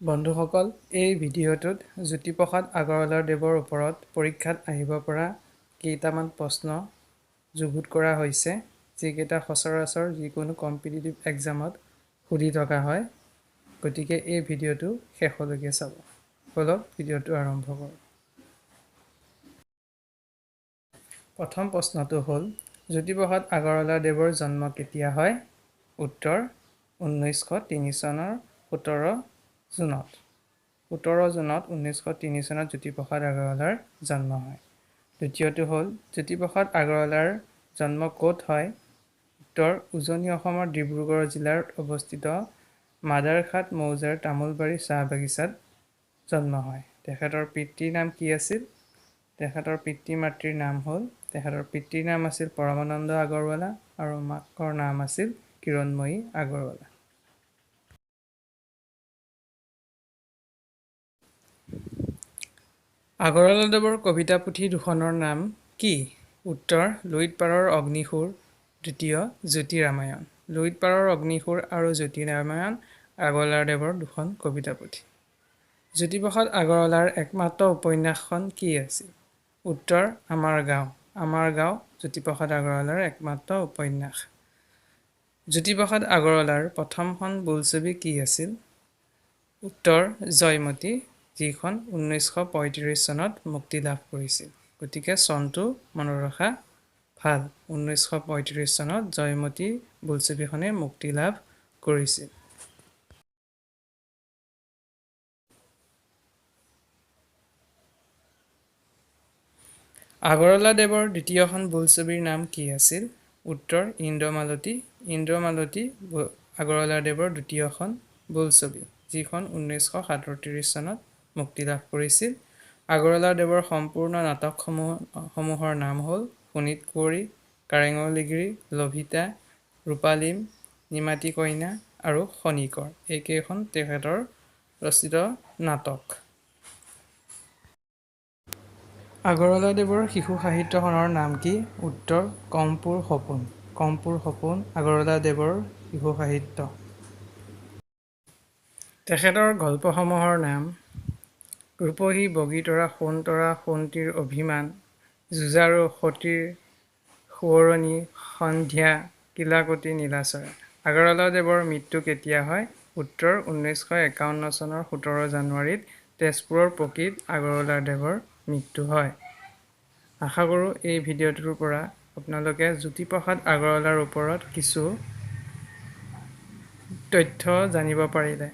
বন্ধুসকল, এই ভিডিঅ'টোত জ্যোতিপ্ৰসাদ আগৰৱালাৰ দেৱৰ ওপৰত পৰীক্ষাত আহিব পৰা কেইটামান প্ৰশ্ন যুগুত কৰা হৈছে, যিকেইটা সচৰাচৰ যিকোনো কম্পিটিটিভ এক্সামত সুধি থকা হয়। গতিকে এই ভিডিঅ'টো শেষলৈকে চাব। বলক ভিডিঅ'টো আৰম্ভ কৰোঁ। প্ৰথম প্ৰশ্নটো হ'ল, জ্যোতিপ্ৰসাদ আগৰৱালা দেৱৰ জন্ম কেতিয়া হয়? উত্তৰ 1903 চনৰ 17 জুনত। 17 জুনত 1903 চনত জ্যোতিপ্ৰসাদ আগৰৱালাৰ জন্ম হয়। দ্বিতীয়টো হ'ল, জ্যোতিপ্ৰসাদ আগৰৱালাৰ জন্ম ক'ত হয়? উত্তৰ উজনি অসমৰ ডিব্ৰুগড় জিলাত অৱস্থিত মাদাৰখাট মৌজাৰ তামোলবাৰী চাহ বাগিচাত জন্ম হয়। তেখেতৰ পিতৃৰ নাম কি আছিল? তেখেতৰ পিতৃ মাতৃৰ নাম হ'ল, তেখেতৰ পিতৃৰ নাম আছিল পৰমানন্দ আগৰৱালা আৰু মাকৰ নাম আছিল কিৰণময়ী আগৰৱালা। আগৰৱালা দেৱৰ কবিতা পুথি দুখনৰ নাম কি? উত্তৰ লুইত পাৰৰ অগ্নিসুৰ, দ্বিতীয় জ্যোতি ৰামায়ণ। লুইত পাৰৰ অগ্নিসুৰ আৰু জ্যোতি ৰামায়ণ আগৰৱালা দেৱৰ দুখন কবিতা পুথি। জ্যোতিপ্ৰসাদ আগৰৱালাৰ একমাত্ৰ উপন্যাসখন কি আছিল? উত্তৰ আমাৰ গাঁও। আমাৰ গাঁও জ্যোতিপ্ৰসাদ আগৰৱালাৰ একমাত্ৰ উপন্যাস। জ্যোতিপ্ৰসাদ আগৰৱালাৰ প্ৰথমখন বোলছবি কি আছিল? উত্তৰ জয়মতী, যিখন 1935 চনত মুক্তি লাভ কৰিছিল। গতিকে চনটো মনত ৰখা ভাল। 1935 চনত জয়মতী বোলছবিখনে মুক্তি লাভ কৰিছিল। আগৰৱালা দেৱৰ দ্বিতীয়খন বোলছবিৰ নাম কি আছিল? উত্তৰ ইন্দ্ৰমালতী। ইন্দ্ৰমালতী আগৰৱালা দেৱৰ দ্বিতীয়খন বোলছবি, যিখন 1937 চনত মুক্তি লাভ কৰিছিল। আগৰৱালা দেৱৰ সম্পূৰ্ণ নাটকসমূহৰ নাম হ'ল শোণিত কুঁৱৰী, কাৰেঙৰ লিগিৰী, লভিতা, ৰূপালীম, নিমাতী কন্যা আৰু খনিকৰ। এইকেইখন তেখেতৰ ৰচিত নাটক। আগৰৱালা দেৱৰ শিশু সাহিত্যখনৰ নাম কি? উত্তৰ কমপুৰ সপোন। কমপুৰ সপোন আগৰৱালা দেৱৰ শিশু সাহিত্য। তেখেতৰ গল্পসমূহৰ নাম ৰূপহী, বগীতৰা, সোণতৰা, সোণটিৰ অভিমান, যুঁজাৰু, সতীৰ সোঁৱৰণী, সন্ধ্যা, কিলাকুটি, নীলাচৰা। আগৰৱালা দেৱৰ মৃত্যু কেতিয়া হয়? উত্তৰ 1951 চনৰ 17 জানুৱাৰীত তেজপুৰৰ পকীত আগৰৱালা দেৱৰ মৃত্যু হয়। আশা কৰোঁ এই ভিডিঅ'টোৰ পৰা আপোনালোকে জ্যোতিপ্ৰসাদ আগৰৱালাৰ ওপৰত কিছু তথ্য জানিব পাৰিলে।